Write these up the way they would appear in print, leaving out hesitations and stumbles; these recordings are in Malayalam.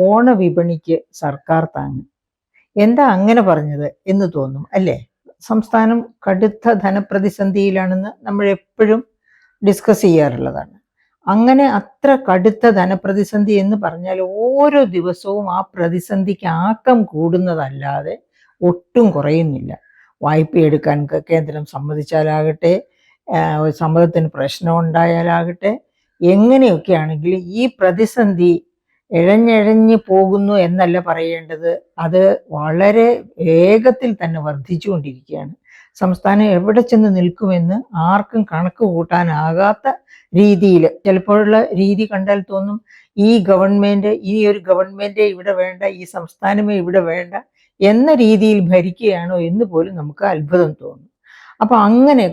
ഓണവിപണിക്ക് സർക്കാർ താങ്ങ്. എന്താ അങ്ങനെ പറഞ്ഞത് എന്ന് തോന്നും അല്ലേ? സംസ്ഥാനം കടുത്ത ധനപ്രതിസന്ധിയിലാണെന്ന് നമ്മൾ എപ്പോഴും ഡിസ്കസ് ചെയ്യാറുള്ളതാണ്. അങ്ങനെ അത്ര കടുത്ത ധനപ്രതിസന്ധി എന്ന് പറഞ്ഞാൽ ഓരോ ദിവസവും ആ പ്രതിസന്ധിക്ക് ആക്കം കൂടുന്നതല്ലാതെ ഒട്ടും കുറയുന്നില്ല. വായ്പ എടുക്കാൻ കേന്ദ്രം സമ്മതിച്ചാലാകട്ടെ, സമ്മതത്തിന് പ്രശ്നം ഉണ്ടായാലാകട്ടെ, എങ്ങനെയൊക്കെ ആണെങ്കിലും ഈ പ്രതിസന്ധി ഇഴഞ്ഞിഴഞ്ഞ് പോകുന്നു എന്നല്ല പറയേണ്ടത്, അത് വളരെ വേഗത്തിൽ തന്നെ വർദ്ധിച്ചുകൊണ്ടിരിക്കുകയാണ്. സംസ്ഥാനം എവിടെ ചെന്ന് നിൽക്കുമെന്ന് ആർക്കും കണക്ക് കൂട്ടാനാകാത്ത രീതിയിൽ, ചിലപ്പോഴുള്ള രീതി കണ്ടാൽ തോന്നും ഈ ഒരു ഗവൺമെന്റ് ഇവിടെ വേണ്ട, ഈ സംസ്ഥാനമേ ഇവിടെ വേണ്ട എന്ന രീതിയിൽ ഭരിക്കുകയാണോ എന്ന് പോലും നമുക്ക് അത്ഭുതം തോന്നും. അപ്പൊ അങ്ങനെ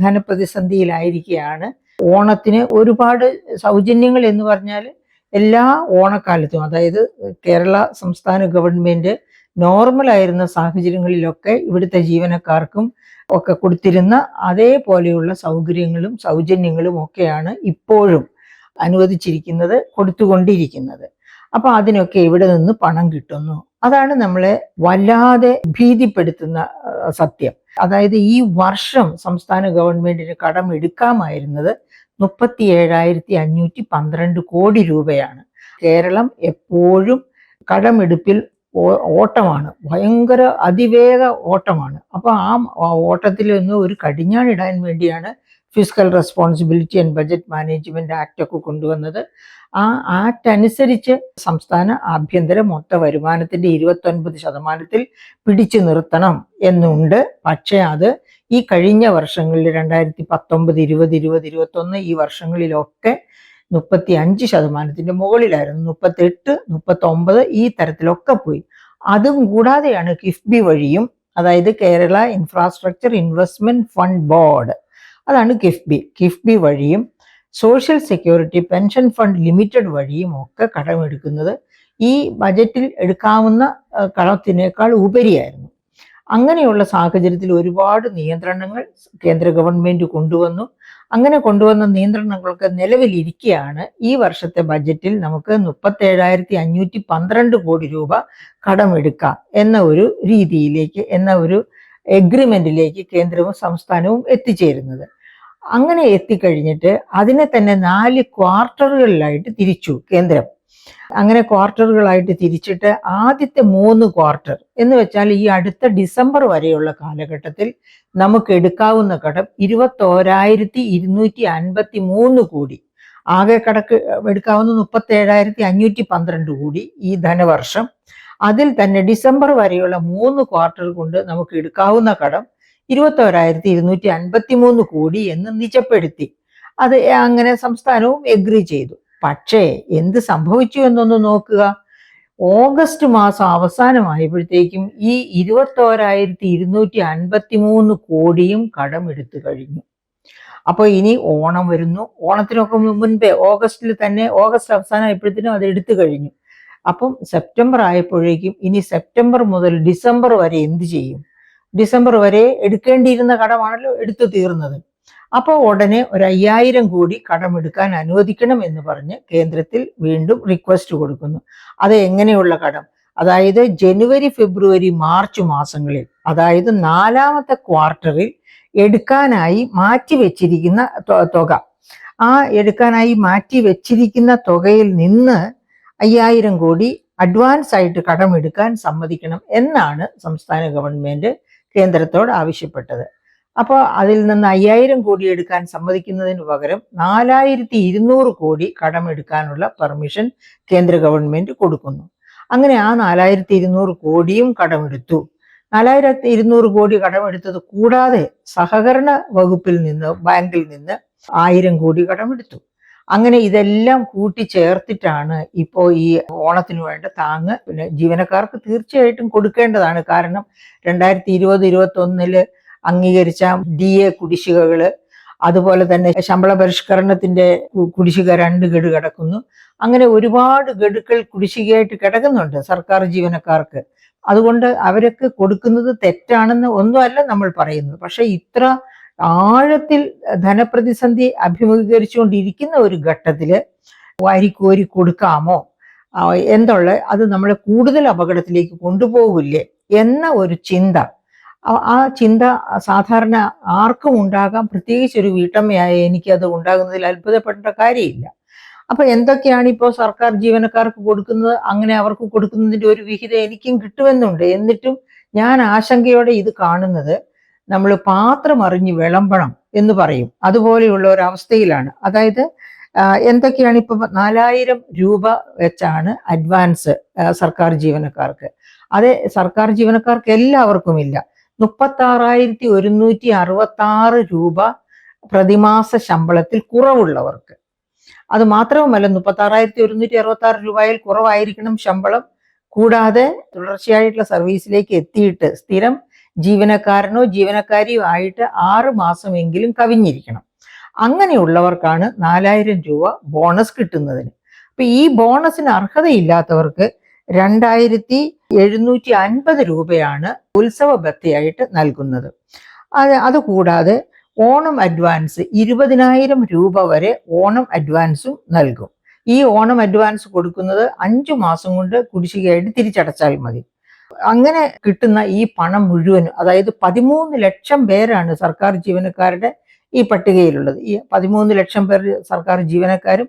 ധനപ്രതിസന്ധിയിലായിരിക്കുകയാണ്. ഓണത്തിന് ഒരുപാട് സൗജന്യങ്ങൾ എന്ന് പറഞ്ഞാൽ എല്ലാ ഓണക്കാലത്തും, അതായത് കേരള സംസ്ഥാന ഗവൺമെന്റ് നോർമലായിരുന്ന സാഹചര്യങ്ങളിലൊക്കെ ഇവിടുത്തെ ജീവനക്കാർക്കും ഒക്കെ കൊടുത്തിരുന്ന അതേപോലെയുള്ള സൗകര്യങ്ങളും സൗജന്യങ്ങളും ഒക്കെയാണ് ഇപ്പോഴും അനുവദിച്ചിരിക്കുന്നത്, കൊടുത്തുകൊണ്ടിരിക്കുന്നത്. അപ്പൊ അതിനൊക്കെ ഇവിടെ നിന്ന് പണം കിട്ടുന്നു. അതാണ് നമ്മളെ വല്ലാതെ ഭീതിപ്പെടുത്തുന്ന സത്യം. അതായത് ഈ വർഷം സംസ്ഥാന ഗവൺമെന്റിന് കടം എടുക്കാമായിരുന്നത് 37,512 കോടി രൂപയാണ്. കേരളം എപ്പോഴും കടമെടുപ്പിൽ ഓട്ടമാണ്, ഭയങ്കര അതിവേഗ ഓട്ടമാണ്. അപ്പൊ ആ ഓട്ടത്തിൽ നിന്ന് ഒരു കടിഞ്ഞാണിടാൻ വേണ്ടിയാണ് fiscal responsibility and budget management act ഒക്കെ കൊണ്ടുവന്നത്. ആ ആക്ട് അനുസരിച്ച് സംസ്ഥാന ആഭ്യന്തര മൊത്ത വരുമാനത്തിന്റെ 29% പിടിച്ചു നിർത്തണം എന്നുണ്ട്. പക്ഷെ അത് ഈ കഴിഞ്ഞ വർഷങ്ങളിൽ 2019, 20, 2021 ഈ വർഷങ്ങളിലൊക്കെ 35% മുകളിലായിരുന്നു. 38, 39 ഈ തരത്തിലൊക്കെ പോയി. അതും കൂടാതെയാണ് കിഫ്ബി വഴിയും, അതായത് Kerala infrastructure investment fund board, അതാണ് കിഫ്ബി വഴിയും social security pension fund limited വഴിയും ഒക്കെ കടമെടുക്കുന്നത് ഈ ബജറ്റിൽ എടുക്കാവുന്ന കടത്തിനേക്കാൾ ഉപരിയായിരുന്നു. അങ്ങനെയുള്ള സാഹചര്യത്തിൽ ഒരുപാട് നിയന്ത്രണങ്ങൾ കേന്ദ്ര ഗവൺമെന്റ് കൊണ്ടുവന്നു. അങ്ങനെ കൊണ്ടുവന്ന നിയന്ത്രണങ്ങളൊക്കെ നിലവിലിരിക്കുകയാണ്. ഈ വർഷത്തെ ബജറ്റിൽ നമുക്ക് 37,512 കോടി രൂപ കടമെടുക്കാം എന്ന ഒരു രീതിയിലേക്ക്, എന്ന ഒരു എഗ്രിമെന്റിലേക്ക് കേന്ദ്രവും സംസ്ഥാനവും എത്തിച്ചേരുന്നത്. അങ്ങനെ എത്തിക്കഴിഞ്ഞിട്ട് അതിനെ തന്നെ 4 ക്വാർട്ടറുകളിലായിട്ട് തിരിച്ചു കേന്ദ്രം. അങ്ങനെ ക്വാർട്ടറുകളായിട്ട് തിരിച്ചിട്ട് ആദ്യത്തെ 3 ക്വാർട്ടർ എന്ന് വെച്ചാൽ ഈ അടുത്ത ഡിസംബർ വരെയുള്ള കാലഘട്ടത്തിൽ നമുക്ക് എടുക്കാവുന്ന കടം 21,253 കോടി. ആകെ എടുക്കാവുന്ന 37,512 കോടി ഈ ധനവർഷം. അതിൽ തന്നെ ഡിസംബർ വരെയുള്ള 3 ക്വാർട്ടർ കൊണ്ട് നമുക്ക് എടുക്കാവുന്ന കടം 21,253 കോടി എന്ന് നിജപ്പെടുത്തി. അത് അങ്ങനെ സംസ്ഥാനവും എഗ്രി ചെയ്തു. പക്ഷേ എന്ത് സംഭവിച്ചു എന്നൊന്ന് നോക്കുക. ഓഗസ്റ്റ് മാസം അവസാനമായപ്പോഴത്തേക്കും ഈ 21,253 കോടിയും കടമെടുത്തു കഴിഞ്ഞു. അപ്പൊ ഇനി ഓണം വരുന്നു. ഓണത്തിനൊക്കെ മുൻപേ ഓഗസ്റ്റ് അവസാനമായപ്പോഴത്തേനും അത് എടുത്തു കഴിഞ്ഞു. അപ്പം സെപ്റ്റംബർ ആയപ്പോഴേക്കും ഇനി സെപ്റ്റംബർ മുതൽ ഡിസംബർ വരെ എന്ത് ചെയ്യും? ഡിസംബർ വരെ എടുക്കേണ്ടിയിരുന്ന കടമാണല്ലോ എടുത്തു തീർന്നത്. അപ്പോൾ ഉടനെ 5,000 കോടി കടമെടുക്കാൻ അനുവദിക്കണം എന്ന് പറഞ്ഞ് കേന്ദ്രത്തിൽ വീണ്ടും റിക്വസ്റ്റ് കൊടുക്കുന്നു. അത് എങ്ങനെയുള്ള കടം? അതായത് ജനുവരി, ഫെബ്രുവരി, മാർച്ച് മാസങ്ങളിൽ, അതായത് 4ാമത്തെ ക്വാർട്ടറിൽ എടുക്കാനായി മാറ്റിവെച്ചിരിക്കുന്ന തുക, ആ എടുക്കാനായി മാറ്റിവെച്ചിരിക്കുന്ന തുകയിൽ നിന്ന് 5,000 കോടി അഡ്വാൻസ് ആയിട്ട് കടമെടുക്കാൻ സമ്മതിക്കണം എന്നാണ് സംസ്ഥാന ഗവൺമെന്റ് കേന്ദ്രത്തോട് ആവശ്യപ്പെട്ടത്. അപ്പോൾ അതിൽ നിന്ന് 5,000 കോടി എടുക്കാൻ സമ്മതിക്കുന്നതിന് പകരം 4,200 കോടി കടമെടുക്കാനുള്ള പെർമിഷൻ കേന്ദ്ര ഗവൺമെന്റ് കൊടുക്കുന്നു. അങ്ങനെ ആ 4,200 കോടിയും കടമെടുത്തു. 4,200 കോടി കടമെടുത്തത് കൂടാതെ സഹകരണ വകുപ്പിൽ നിന്ന്, ബാങ്കിൽ നിന്ന് 1,000 കോടി കടമെടുത്തു. അങ്ങനെ ഇതെല്ലാം കൂട്ടിച്ചേർത്തിട്ടാണ് ഇപ്പോൾ ഈ ഓണത്തിന് വേണ്ട താങ്ങ് പിന്നെ ജീവനക്കാർക്ക് തീർച്ചയായിട്ടും കൊടുക്കേണ്ടതാണ്. കാരണം 2020-21 അംഗീകരിച്ച DA കുടിശ്ശികകള്, അതുപോലെ തന്നെ ശമ്പള പരിഷ്കരണത്തിന്റെ കുടിശ്ശിക 2 ഗഡു കിടക്കുന്നു. അങ്ങനെ ഒരുപാട് ഗഡുക്കൾ കുടിശ്ശികയായിട്ട് കിടക്കുന്നുണ്ട് സർക്കാർ ജീവനക്കാർക്ക്. അതുകൊണ്ട് അവരൊക്കെ കൊടുക്കുന്നത് തെറ്റാണെന്ന് ഒന്നുമല്ല നമ്മൾ പറയുന്നത്. പക്ഷെ ഇത്ര ആഴത്തിൽ ധനപ്രതിസന്ധി അഭിമുഖീകരിച്ചുകൊണ്ടിരിക്കുന്ന ഒരു ഘട്ടത്തില് വാരിക്കോരി കൊടുക്കാമോ? എന്തുള്ള അത് നമ്മളെ കൂടുതൽ അപകടത്തിലേക്ക് കൊണ്ടുപോകില്ലേ എന്ന ഒരു ചിന്ത, ആ ചിന്ത സാധാരണ ആർക്കും ഉണ്ടാകാം. പ്രത്യേകിച്ച് ഒരു വീട്ടമ്മയായ എനിക്ക് അത് ഉണ്ടാകുന്നതിൽ അത്ഭുതപ്പെടേണ്ട കാര്യമില്ല. അപ്പൊ എന്തൊക്കെയാണ് ഇപ്പോൾ സർക്കാർ ജീവനക്കാർക്ക് കൊടുക്കുന്നത്, അങ്ങനെ അവർക്ക് കൊടുക്കുന്നതിന്റെ ഒരു വിഹിതം എനിക്കും കിട്ടുമെന്നുണ്ട്. എന്നിട്ടും ഞാൻ ആശങ്കയോടെ ഇത് കാണുന്നത്, നമ്മൾ പാത്രം അറിഞ്ഞ് വിളമ്പണം എന്ന് പറയും, അതുപോലെയുള്ള ഒരു അവസ്ഥയിലാണ്. അതായത് എന്തൊക്കെയാണ് ഇപ്പൊ 4000 രൂപ വെച്ചാണ് അഡ്വാൻസ് സർക്കാർ ജീവനക്കാർക്ക്. അതെ, സർക്കാർ ജീവനക്കാർക്ക് എല്ലാവർക്കും ഇല്ല. 36,166 രൂപ പ്രതിമാസ ശമ്പളത്തിൽ കുറവുള്ളവർക്ക്. അത് മാത്രവുമല്ല, 36,166 രൂപയിൽ കുറവായിരിക്കണം ശമ്പളം. കൂടാതെ തുടർച്ചയായിട്ടുള്ള സർവീസിലേക്ക് എത്തിയിട്ട് സ്ഥിരം ജീവനക്കാരനോ ജീവനക്കാരിയോ ആയിട്ട് 6 മാസമെങ്കിലും കവിഞ്ഞിരിക്കണം. അങ്ങനെയുള്ളവർക്കാണ് 4000 രൂപ ബോണസ് കിട്ടുന്നതിന്. അപ്പൊ ഈ ബോണസിന് അർഹതയില്ലാത്തവർക്ക് 2750 രൂപയാണ് ഉത്സവ ഭത്തയായിട്ട് നൽകുന്നത്. അതുകൂടാതെ ഓണം അഡ്വാൻസ് 20,000 രൂപ വരെ ഓണം അഡ്വാൻസും നൽകും. ഈ ഓണം അഡ്വാൻസ് കൊടുക്കുന്നത് 5 മാസം കൊണ്ട് കുടിശ്ശികയായിട്ട് തിരിച്ചടച്ചാൽ മതി. അങ്ങനെ കിട്ടുന്ന ഈ പണം മുഴുവനും, അതായത് 13 ലക്ഷം പേരാണ് സർക്കാർ ജീവനക്കാരുടെ ഈ പട്ടികയിലുള്ളത്. ഈ 13 ലക്ഷം പേർ സർക്കാർ ജീവനക്കാരും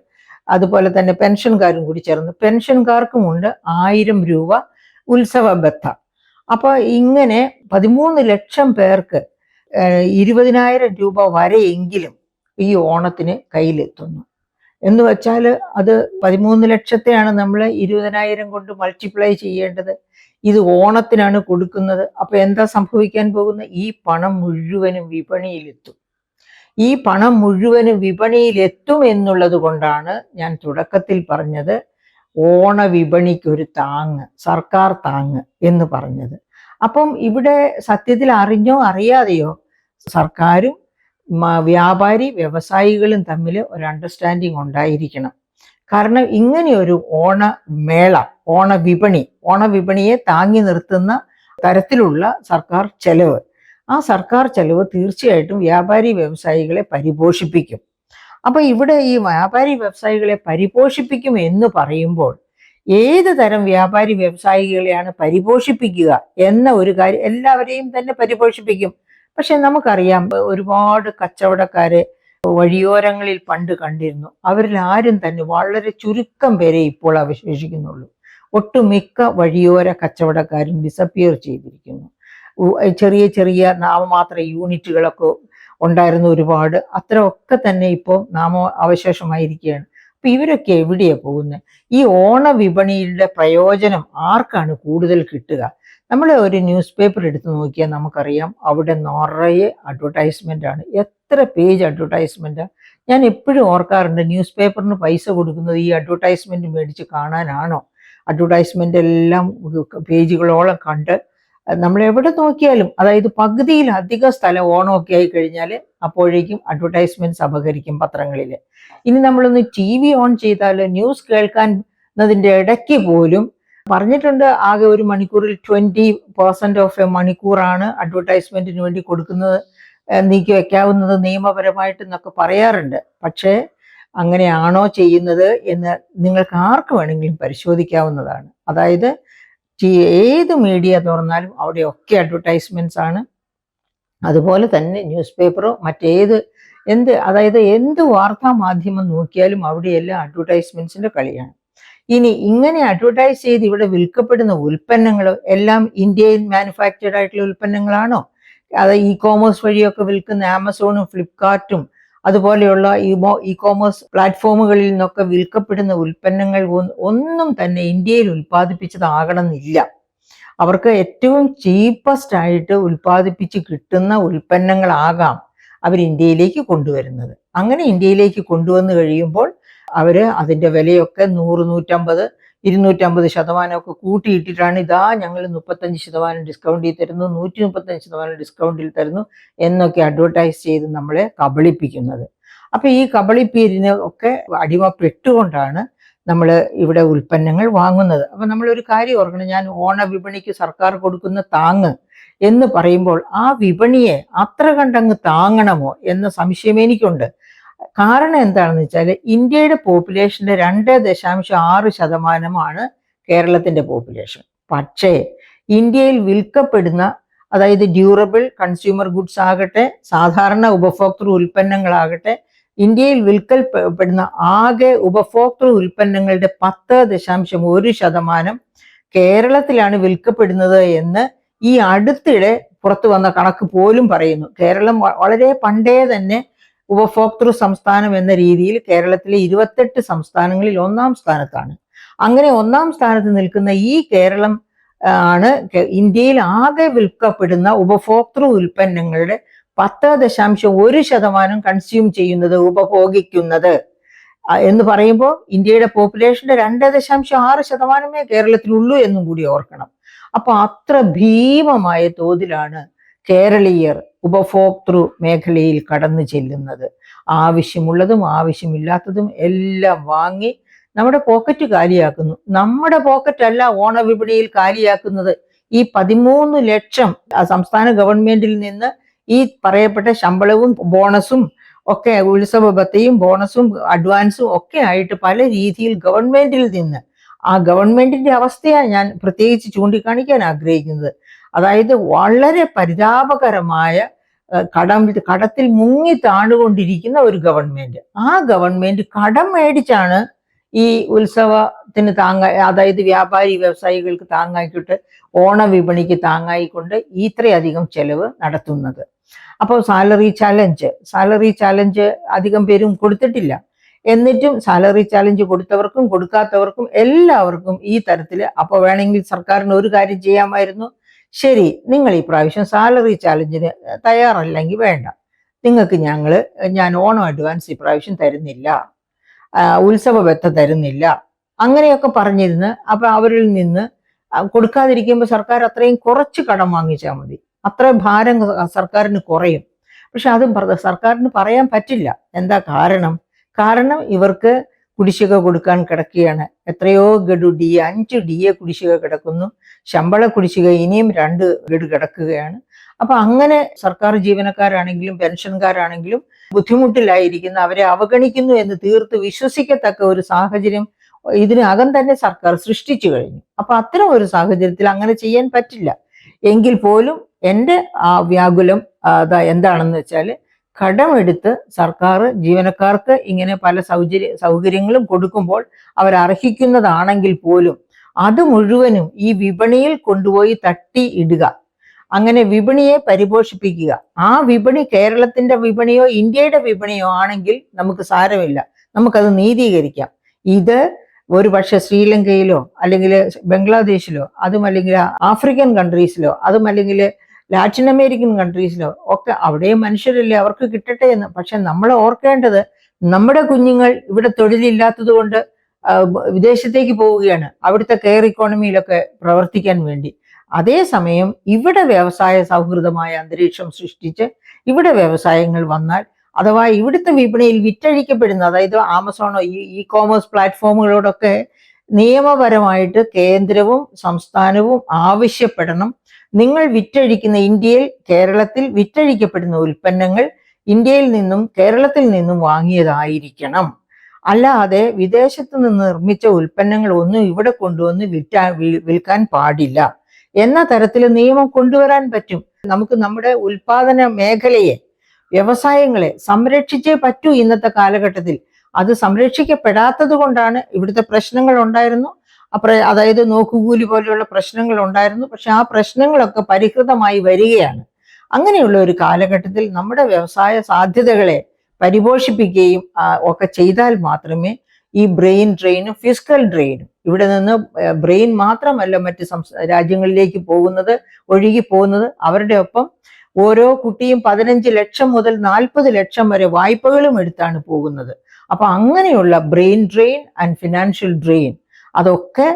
അതുപോലെ തന്നെ പെൻഷൻകാരും കൂടി ചേർന്ന്, പെൻഷൻകാർക്കുമുണ്ട് 1000 രൂപ ഉത്സവ ഭത്ത. അപ്പൊ ഇങ്ങനെ 13 ലക്ഷം പേർക്ക് 20,000 രൂപ വരെയെങ്കിലും ഈ ഓണത്തിന് കയ്യിലെത്തുന്നു എന്ന് വെച്ചാൽ, അത് 13 ലക്ഷത്തെയാണ് നമ്മൾ 20,000 കൊണ്ട് മൾട്ടിപ്ലൈ ചെയ്യേണ്ടത്. ഇത് ഓണത്തിനാണ് കൊടുക്കുന്നത്. അപ്പൊ എന്താ സംഭവിക്കാൻ പോകുന്നത്? ഈ പണം മുഴുവനും വിപണിയിലെത്തും. ഈ പണം മുഴുവനും വിപണിയിലെത്തും എന്നുള്ളത് കൊണ്ടാണ് ഞാൻ തുടക്കത്തിൽ പറഞ്ഞത് ഓണവിപണിക്കൊരു താങ്ങ്, സർക്കാർ താങ്ങ് എന്ന് പറഞ്ഞത്. അപ്പം ഇവിടെ സത്യത്തിൽ അറിഞ്ഞോ അറിയാതെയോ സർക്കാരും വ്യാപാരി വ്യവസായികളും തമ്മിൽ ഒരു അണ്ടർസ്റ്റാൻഡിങ് ഉണ്ടായിരിക്കണം. കാരണം ഇങ്ങനെയൊരു ഓണമേള, ഓണവിപണിയെ താങ്ങി നിർത്തുന്ന തരത്തിലുള്ള സർക്കാർ ചെലവ്, ആ സർക്കാർ ചെലവ് തീർച്ചയായിട്ടും വ്യാപാരി വ്യവസായികളെ പരിപോഷിപ്പിക്കും. അപ്പൊ ഇവിടെ ഈ വ്യാപാരി വ്യവസായികളെ പരിപോഷിപ്പിക്കും എന്ന് പറയുമ്പോൾ ഏത് തരം വ്യാപാരി വ്യവസായികളെയാണ് പരിപോഷിപ്പിക്കുക എന്ന ഒരു കാര്യം, എല്ലാവരെയും തന്നെ പരിപോഷിപ്പിക്കും. പക്ഷെ നമുക്കറിയാം, ഒരുപാട് കച്ചവടക്കാരെ വഴിയോരങ്ങളിൽ പണ്ട് കണ്ടിരുന്നു. അവരിൽ ആരും തന്നെ, വളരെ ചുരുക്കം പേരെ ഇപ്പോൾ അവശേഷിക്കുന്നുള്ളൂ. ഒട്ടുമിക്ക വഴിയോര കച്ചവടക്കാരും ഡിസപ്പിയർ ചെയ്തിരിക്കുന്നു. ചെറിയ ചെറിയ നാമമാത്ര യൂണിറ്റുകളൊക്കെ ഉണ്ടായിരുന്ന ഒരുപാട്, അത്രയൊക്കെ തന്നെ ഇപ്പോൾ അവശേഷമായിരിക്കുകയാണ്. അപ്പൊ ഇവരൊക്കെ എവിടെയാണ് പോകുന്നത്? ഈ ഓണവിപണിയുടെ പ്രയോജനം ആർക്കാണ് കൂടുതൽ കിട്ടുക? നമ്മൾ ഒരു ന്യൂസ് പേപ്പർ എടുത്ത് നോക്കിയാൽ നമുക്കറിയാം, അവിടെ നിറയെ അഡ്വർടൈസ്മെന്റ് ആണ്. എത്ര പേജ് അഡ്വർടൈസ്മെന്റാണ്! ഞാൻ എപ്പോഴും ഓർക്കാറുണ്ട്, ന്യൂസ് പേപ്പറിന് പൈസ കൊടുക്കുന്നത് ഈ അഡ്വർടൈസ്മെന്റ് മേടിച്ച് കാണാനാണോ? അഡ്വർടൈസ്മെന്റ് എല്ലാം പേജുകളോളം കണ്ട് നമ്മൾ എവിടെ നോക്കിയാലും, അതായത് പകുതിയിലധികം സ്ഥലം ഓണമൊക്കെ ആയി കഴിഞ്ഞാൽ അപ്പോഴേക്കും അഡ്വർടൈസ്മെന്റ്സ് അപഹരിക്കും പത്രങ്ങളിൽ. ഇനി നമ്മളൊന്ന് TV ഓൺ ചെയ്താൽ ന്യൂസ് കേൾക്കാന്നതിൻ്റെ ഇടയ്ക്ക് പോലും പറഞ്ഞിട്ടുണ്ട്, ആകെ ഒരു മണിക്കൂറിൽ 20% ഓഫ് എ മണിക്കൂറാണ് അഡ്വർടൈസ്മെന്റിന് വേണ്ടി കൊടുക്കുന്നത്, നീക്കി വെക്കാവുന്നത് നിയമപരമായിട്ട് എന്നൊക്കെ പറയാറുണ്ട്. പക്ഷേ അങ്ങനെയാണോ ചെയ്യുന്നത് എന്ന് നിങ്ങൾക്ക് ആർക്ക് വേണമെങ്കിലും പരിശോധിക്കാവുന്നതാണ്. അതായത് ഏത് മീഡിയ തുറന്നാലും അവിടെയൊക്കെ അഡ്വർടൈസ്മെന്റ്സ് ആണ്. അതുപോലെ തന്നെ ന്യൂസ് പേപ്പറോ അതായത് എന്ത് വാർത്താ മാധ്യമം നോക്കിയാലും അവിടെയെല്ലാം അഡ്വർടൈസ്മെന്റ്സിന്റെ കളിയാണ്. ഇനി ഇങ്ങനെ അഡ്വർടൈസ് ചെയ്ത് ഇവിടെ വിൽക്കപ്പെടുന്ന ഉൽപ്പന്നങ്ങൾ എല്ലാം ഇന്ത്യയിൽ മാനുഫാക്ചേർഡ് ആയിട്ടുള്ള ഉൽപ്പന്നങ്ങളാണോ? അത് ഇ-കോമേഴ്സ് വഴിയൊക്കെ വിൽക്കുന്ന ആമസോണും ഫ്ലിപ്കാർട്ടും അതുപോലെയുള്ള ഇ കോമേഴ്സ് പ്ലാറ്റ്ഫോമുകളിൽ നിന്നൊക്കെ വിൽക്കപ്പെടുന്ന ഉൽപ്പന്നങ്ങൾ ഒന്നും തന്നെ ഇന്ത്യയിൽ ഉൽപ്പാദിപ്പിച്ചതാകണമെന്നില്ല. അവർക്ക് ഏറ്റവും ചീപ്പസ്റ്റ് ആയിട്ട് ഉൽപ്പാദിപ്പിച്ച് കിട്ടുന്ന ഉൽപ്പന്നങ്ങളാകാം അവർ ഇന്ത്യയിലേക്ക് കൊണ്ടുവരുന്നത്. അങ്ങനെ ഇന്ത്യയിലേക്ക് കൊണ്ടുവന്നു കഴിയുമ്പോൾ അവര് അതിന്റെ വിലയൊക്കെ 100, 150, 250% കൂട്ടിയിട്ടിട്ടാണ്, ഇതാ ഞങ്ങൾ 35% ഡിസ്കൗണ്ടിൽ തരുന്നു, 135% ഡിസ്കൗണ്ടിൽ തരുന്നു എന്നൊക്കെ അഡ്വർടൈസ് ചെയ്ത് നമ്മളെ കബളിപ്പിക്കുന്നത്. അപ്പൊ ഈ കബളിപ്പീരിന് ഒക്കെ അടിമപ്പെട്ടുകൊണ്ടാണ് നമ്മൾ ഇവിടെ ഉൽപ്പന്നങ്ങൾ വാങ്ങുന്നത്. അപ്പൊ നമ്മളൊരു കാര്യം ഓർക്കണം, ഞാൻ ഓണവിപണിക്ക് സർക്കാർ കൊടുക്കുന്ന താങ്ങ് എന്ന് പറയുമ്പോൾ ആ വിപണിയെ അത്ര കണ്ടങ്ങ് താങ്ങണമോ എന്ന സംശയം എനിക്കുണ്ട്. കാരണം എന്താണെന്ന് വെച്ചാൽ ഇന്ത്യയുടെ പോപ്പുലേഷന്റെ 2.6% കേരളത്തിന്റെ പോപ്പുലേഷൻ. പക്ഷേ ഇന്ത്യയിൽ വിൽക്കപ്പെടുന്ന, അതായത് ഡ്യൂറബിൾ കൺസ്യൂമർ ഗുഡ്സ് ആകട്ടെ, സാധാരണ ഉപഭോക്തൃ ഉൽപ്പന്നങ്ങളാകട്ടെ, ഇന്ത്യയിൽ വിൽക്കപ്പെടുന്ന ആകെ ഉപഭോക്തൃ ഉൽപ്പന്നങ്ങളുടെ 10.1% കേരളത്തിലാണ് വിൽക്കപ്പെടുന്നത് എന്ന് ഈ അടുത്തിടെ പുറത്തു വന്ന കണക്ക് പോലും പറയുന്നു. കേരളം വളരെ പണ്ടേ തന്നെ ഉപഭോക്തൃ സംസ്ഥാനം എന്ന രീതിയിൽ കേരളത്തിലെ 28 സംസ്ഥാനങ്ങളിൽ 1-ാം സ്ഥാനത്താണ്. അങ്ങനെ 1-ാം സ്ഥാനത്ത് നിൽക്കുന്ന ഈ കേരളം ആണ് ഇന്ത്യയിൽ ആകെ വിൽക്കപ്പെടുന്ന ഉപഭോക്തൃ ഉൽപ്പന്നങ്ങളുടെ 10.1% കൺസ്യൂം ചെയ്യുന്നത്, ഉപഭോഗിക്കുന്നത് എന്ന് പറയുമ്പോൾ ഇന്ത്യയുടെ പോപ്പുലേഷന്റെ 2.6% കേരളത്തിലുള്ളൂ എന്നും കൂടി ഓർക്കണം. അപ്പൊ അത്ര ഭീമമായ തോതിലാണ് കേരളീയർ ഉപഭോക്തൃ മേഖലയിൽ കടന്നു ചെല്ലുന്നത്. ആവശ്യമുള്ളതും ആവശ്യമില്ലാത്തതും എല്ലാം വാങ്ങി നമ്മുടെ പോക്കറ്റ് കാലിയാക്കുന്നു. നമ്മുടെ പോക്കറ്റല്ല ഓണവിപണിയിൽ കാലിയാക്കുന്നത്. ഈ 13 ലക്ഷം സംസ്ഥാന ഗവൺമെന്റിൽ നിന്ന് ഈ പറയപ്പെട്ട ശമ്പളവും ബോണസും ഒക്കെ, ഉത്സവ ബത്തയും ബോണസും അഡ്വാൻസും ഒക്കെ ആയിട്ട് പല രീതിയിൽ ഗവൺമെന്റിൽ നിന്ന്, ആ ഗവൺമെന്റിന്റെ അവസ്ഥയാണ് ഞാൻ പ്രത്യേകിച്ച് ചൂണ്ടിക്കാണിക്കാൻ ആഗ്രഹിക്കുന്നത്. അതായത് വളരെ പരിതാപകരമായ കടത്തിൽ മുങ്ങി താണുകൊണ്ടിരിക്കുന്ന ഒരു ഗവൺമെന്റ്. ആ ഗവൺമെന്റ് കടം മേടിച്ചാണ് ഈ ഉത്സവത്തിന് അതായത് വ്യാപാരി വ്യവസായികൾക്ക് താങ്ങായിക്കൊണ്ട്, ഓണവിപണിക്ക് താങ്ങായിക്കൊണ്ട് ഇത്രയധികം ചെലവ് നടത്തുന്നത്. അപ്പോൾ സാലറി ചാലഞ്ച് അധികം പേരും കൊടുത്തിട്ടില്ല. എന്നിട്ടും സാലറി ചാലഞ്ച് കൊടുത്തവർക്കും കൊടുക്കാത്തവർക്കും എല്ലാവർക്കും ഈ തരത്തിൽ. അപ്പോൾ വേണമെങ്കിൽ സർക്കാരിന് ഒരു കാര്യം ചെയ്യാമായിരുന്നു. ശരി, നിങ്ങൾ ഈ പ്രാവശ്യം സാലറി ചാലഞ്ചിന് തയ്യാറല്ലെങ്കിൽ വേണ്ട, നിങ്ങൾക്ക് ഞാൻ ഓണം അഡ്വാൻസ് ഈ പ്രാവശ്യം തരുന്നില്ല, ഉത്സവ ബത്ത തരുന്നില്ല, അങ്ങനെയൊക്കെ പറഞ്ഞിരുന്ന് അപ്പൊ അവരിൽ നിന്ന് കൊടുക്കാതിരിക്കുമ്പോൾ സർക്കാർ അത്രയും കുറച്ച് കടം വാങ്ങിച്ചാൽ മതി, അത്ര ഭാരം സർക്കാരിന് കുറയും. പക്ഷെ അത് സർക്കാരിന് പറയാൻ പറ്റില്ല. എന്താ കാരണം ഇവർക്ക് കുടിശ്ശിക കൊടുക്കാൻ കിടക്കുകയാണ്. എത്രയോ ഗഡു 5 DA കുടിശ്ശിക കിടക്കുന്നു. ശമ്പള കുടിശ്ശിക ഇനിയും 2 ഗഡു കിടക്കുകയാണ്. അപ്പൊ അങ്ങനെ സർക്കാർ ജീവനക്കാരാണെങ്കിലും പെൻഷൻകാരാണെങ്കിലും ബുദ്ധിമുട്ടിലായിരിക്കുന്ന, അവരെ അവഗണിക്കുന്നു എന്ന് തീർത്ത് വിശ്വസിക്കത്തക്ക ഒരു സാഹചര്യം ഇതിനകം തന്നെ സർക്കാർ സൃഷ്ടിച്ചു കഴിഞ്ഞു. അപ്പൊ അത്തരം ഒരു സാഹചര്യത്തിൽ അങ്ങനെ ചെയ്യാൻ പറ്റില്ല. എങ്കിൽ പോലും എൻ്റെ ആ വ്യാകുലം എന്താണെന്ന് വെച്ചാൽ, കടമെടുത്ത് സർക്കാർ ജീവനക്കാർക്ക് ഇങ്ങനെ പല സൗകര്യങ്ങളും കൊടുക്കുമ്പോൾ അവർ അർഹിക്കുന്നതാണെങ്കിൽ പോലും അത് മുഴുവനും ഈ വിപണിയിൽ കൊണ്ടുപോയി തട്ടി ഇടുക, അങ്ങനെ വിപണിയെ പരിപോഷിപ്പിക്കുക. ആ വിപണി കേരളത്തിന്റെ വിപണിയോ ഇന്ത്യയുടെ വിപണിയോ ആണെങ്കിൽ നമുക്ക് സാരമില്ല, നമുക്കത് നീതീകരിക്കാം. ഇത് ഒരു പക്ഷെ ശ്രീലങ്കയിലോ അല്ലെങ്കിൽ ബംഗ്ലാദേശിലോ, അതും അല്ലെങ്കിൽ ആഫ്രിക്കൻ കൺട്രീസിലോ, അതും അല്ലെങ്കിൽ ലാറ്റിൻ അമേരിക്കൻ കൺട്രീസിലോ ഒക്കെ, അവിടെയും മനുഷ്യരല്ലേ, അവർക്ക് കിട്ടട്ടെ എന്ന്. പക്ഷെ നമ്മൾ ഓർക്കേണ്ടത്, നമ്മുടെ കുഞ്ഞുങ്ങൾ ഇവിടെ തൊഴിലില്ലാത്തത് കൊണ്ട് വിദേശത്തേക്ക് പോവുകയാണ് അവിടുത്തെ കെയർ ഇക്കോണമിയിലൊക്കെ പ്രവർത്തിക്കാൻ വേണ്ടി. അതേസമയം ഇവിടെ വ്യവസായ സൗഹൃദമായ അന്തരീക്ഷം സൃഷ്ടിച്ച് ഇവിടെ വ്യവസായങ്ങൾ വന്നാൽ, അഥവാ ഇവിടുത്തെ വിപണിയിൽ വിറ്റഴിക്കപ്പെടുന്ന, അതായത് ആമസോണോ ഇ കോമേഴ്സ് പ്ലാറ്റ്ഫോമുകളോടൊക്കെ നിയമപരമായിട്ട് കേന്ദ്രവും സംസ്ഥാനവും ആവശ്യപ്പെടണം. നിങ്ങൾ വിറ്റഴിക്കുന്ന കേരളത്തിൽ വിറ്റഴിക്കപ്പെടുന്ന ഉൽപ്പന്നങ്ങൾ ഇന്ത്യയിൽ നിന്നും കേരളത്തിൽ നിന്നും വാങ്ങിയതായിരിക്കണം. അല്ലാതെ വിദേശത്ത് നിന്ന് നിർമ്മിച്ച ഉൽപ്പന്നങ്ങൾ ഒന്നും ഇവിടെ കൊണ്ടുവന്ന് വിൽക്കാൻ പാടില്ല എന്ന തരത്തിൽ നിയമം കൊണ്ടുവരാൻ പറ്റും. നമുക്ക് നമ്മുടെ ഉൽപാദന മേഖലയെ, വ്യവസായങ്ങളെ സംരക്ഷിച്ചേ പറ്റൂ ഇന്നത്തെ കാലഘട്ടത്തിൽ. അത് സംരക്ഷിക്കപ്പെടാത്തത് കൊണ്ടാണ് ഇവിടുത്തെ പ്രശ്നങ്ങൾ ഉണ്ടായിരുന്നു. അതായത് നോക്കുകൂലി പോലെയുള്ള പ്രശ്നങ്ങൾ ഉണ്ടായിരുന്നു. പക്ഷെ ആ പ്രശ്നങ്ങളൊക്കെ പരിഹൃതമായി വരികയാണ്. അങ്ങനെയുള്ള ഒരു കാലഘട്ടത്തിൽ നമ്മുടെ വ്യവസായ സാധ്യതകളെ പരിപോഷിപ്പിക്കുകയും ഒക്കെ ചെയ്താൽ മാത്രമേ ഈ ബ്രെയിൻ ഡ്രെയിനും ഫിസ്ക്കൽ ഡ്രെയിനും, ഇവിടെ നിന്ന് ബ്രെയിൻ മാത്രമല്ല മറ്റ് രാജ്യങ്ങളിലേക്ക് ഒഴുകി പോകുന്നത്, അവരുടെ ഒപ്പം ഓരോ കുട്ടിയും 15 ലക്ഷം മുതൽ 40 ലക്ഷം വരെ വായ്പകളും എടുത്താണ് പോകുന്നത്. അപ്പൊ അങ്ങനെയുള്ള brain drain and financial drain അതൊക്കെ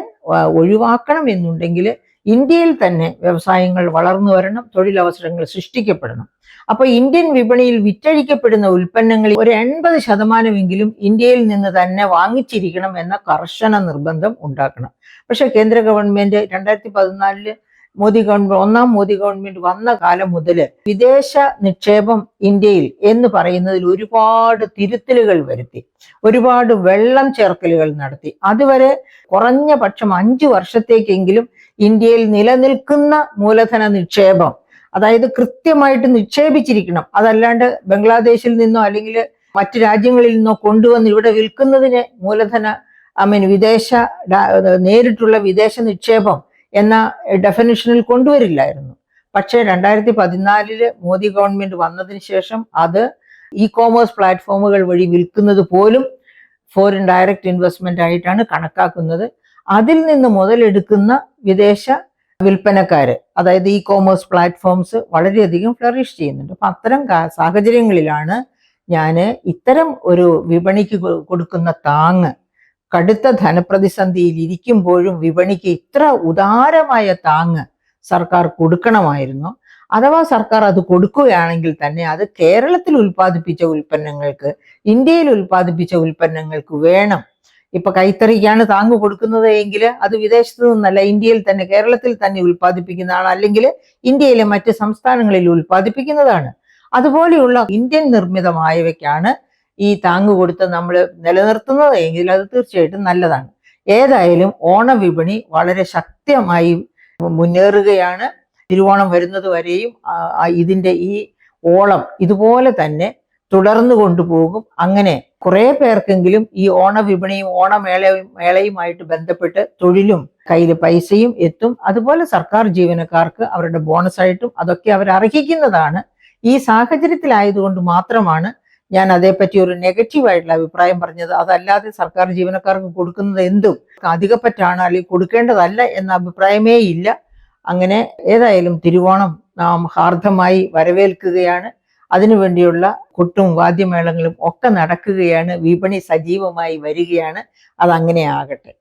ഒഴിവാക്കണം എന്നുണ്ടെങ്കിൽ ഇന്ത്യയിൽ തന്നെ വ്യവസായങ്ങൾ വളർന്നു വരണം, തൊഴിലവസരങ്ങൾ സൃഷ്ടിക്കപ്പെടണം. അപ്പൊ ഇന്ത്യൻ വിപണിയിൽ വിറ്റഴിക്കപ്പെടുന്ന ഉൽപ്പന്നങ്ങളിൽ ഒരു 80% ഇന്ത്യയിൽ നിന്ന് തന്നെ വാങ്ങിച്ചിരിക്കണം എന്ന കർശന നിർബന്ധം ഉണ്ടാക്കണം. പക്ഷെ കേന്ദ്ര ഗവൺമെന്റ് 2014 ഒന്നാം മോദി ഗവൺമെന്റ് വന്ന കാലം മുതൽ വിദേശ നിക്ഷേപം ഇന്ത്യയിൽ എന്ന് പറയുന്നതിൽ ഒരുപാട് തിരുത്തലുകൾ വരുത്തി, ഒരുപാട് വെള്ളം ചേർക്കലുകൾ നടത്തി. അതുവരെ കുറഞ്ഞ പക്ഷം 5 വർഷത്തേക്കെങ്കിലും ഇന്ത്യയിൽ നിലനിൽക്കുന്ന മൂലധന നിക്ഷേപം, അതായത് കൃത്യമായിട്ട് നിക്ഷേപിച്ചിരിക്കണം, അതല്ലാണ്ട് ബംഗ്ലാദേശിൽ നിന്നോ അല്ലെങ്കിൽ മറ്റു രാജ്യങ്ങളിൽ നിന്നോ കൊണ്ടുവന്ന് ഇവിടെ വിൽക്കുന്നതിന് മൂലധന നേരിട്ടുള്ള വിദേശ നിക്ഷേപം എന്ന ഡെഫിനിഷനിൽ കൊണ്ടുവരില്ലായിരുന്നു. പക്ഷേ 2014 മോദി ഗവൺമെന്റ് വന്നതിന് ശേഷം അത് ഇ-കോമേഴ്സ് പ്ലാറ്റ്ഫോമുകൾ വഴി വിൽക്കുന്നത് പോലും ഫോറിൻ ഡയറക്റ്റ് ഇൻവെസ്റ്റ്മെന്റ് ആയിട്ടാണ് കണക്കാക്കുന്നത്. അതിൽ നിന്ന് മുതലെടുക്കുന്ന വിദേശ വിൽപ്പനക്കാര്, അതായത് ഇ-കോമേഴ്സ് പ്ലാറ്റ്ഫോംസ് വളരെയധികം ഫ്ലറിഷ് ചെയ്യുന്നുണ്ട്. അപ്പൊ അത്തരം സാഹചര്യങ്ങളിലാണ് ഞാൻ ഇത്തരം ഒരു വിപണിക്ക് കൊടുക്കുന്ന താങ്ങ്, കടുത്ത ധനപ്രതിസന്ധിയിൽ ഇരിക്കുമ്പോഴും വിപണിക്ക് ഇത്ര ഉദാരമായ താങ്ങ് സർക്കാർ കൊടുക്കണമായിരുന്നു. അഥവാ സർക്കാർ അത് കൊടുക്കുകയാണെങ്കിൽ തന്നെ അത് കേരളത്തിൽ ഉൽപ്പാദിപ്പിച്ച ഉൽപ്പന്നങ്ങൾക്ക്, ഇന്ത്യയിൽ ഉൽപ്പാദിപ്പിച്ച ഉൽപ്പന്നങ്ങൾക്ക് വേണം. ഇപ്പൊ കൈത്തറിക്കാണ് താങ്ങ് കൊടുക്കുന്നത് എങ്കിൽ അത് വിദേശത്ത് നിന്നല്ല, ഇന്ത്യയിൽ തന്നെ, കേരളത്തിൽ തന്നെ ഉൽപ്പാദിപ്പിക്കുന്നതാണ്, അല്ലെങ്കിൽ ഇന്ത്യയിലെ മറ്റ് സംസ്ഥാനങ്ങളിൽ ഉൽപ്പാദിപ്പിക്കുന്നതാണ്. അതുപോലെയുള്ള ഇന്ത്യൻ നിർമ്മിതമായവയ്ക്കാണ് ഈ താങ്ങ് കൊടുത്ത് നമ്മൾ നിലനിർത്തുന്നത് എങ്കിൽ അത് തീർച്ചയായിട്ടും നല്ലതാണ്. ഏതായാലും ഓണവിപണി വളരെ ശക്തമായി മുന്നേറുകയാണ്. തിരുവോണം വരുന്നത് വരെയും ഇതിന്റെ ഈ ഓളം ഇതുപോലെ തന്നെ തുടർന്നു കൊണ്ടുപോകും. അങ്ങനെ കുറെ പേർക്കെങ്കിലും ഈ ഓണവിപണിയും മേളയുമായിട്ട് ബന്ധപ്പെട്ട് തൊഴിലും കയ്യിൽ പൈസയും എത്തും. അതുപോലെ സർക്കാർ ജീവനക്കാർക്ക് അവരുടെ ബോണസായിട്ടും അതൊക്കെ അവർ അർഹിക്കുന്നതാണ്. ഈ സാഹചര്യത്തിലായതുകൊണ്ട് മാത്രമാണ് ഞാൻ അതേപ്പറ്റി ഒരു നെഗറ്റീവായിട്ടുള്ള അഭിപ്രായം പറഞ്ഞത്. അതല്ലാതെ സർക്കാർ ജീവനക്കാർക്ക് കൊടുക്കുന്നത് എന്തും അധികപ്പറ്റാണ്, അല്ലെങ്കിൽ കൊടുക്കേണ്ടതല്ല എന്ന അഭിപ്രായമേ ഇല്ല. അങ്ങനെ ഏതായാലും തിരുവോണം നാം ഹാർദമായി വരവേൽക്കുകയാണ്. അതിനുവേണ്ടിയുള്ള കൊട്ടും വാദ്യമേളങ്ങളും ഒക്കെ നടക്കുകയാണ്. വിപണി സജീവമായി വരികയാണ്. അതങ്ങനെ ആകട്ടെ.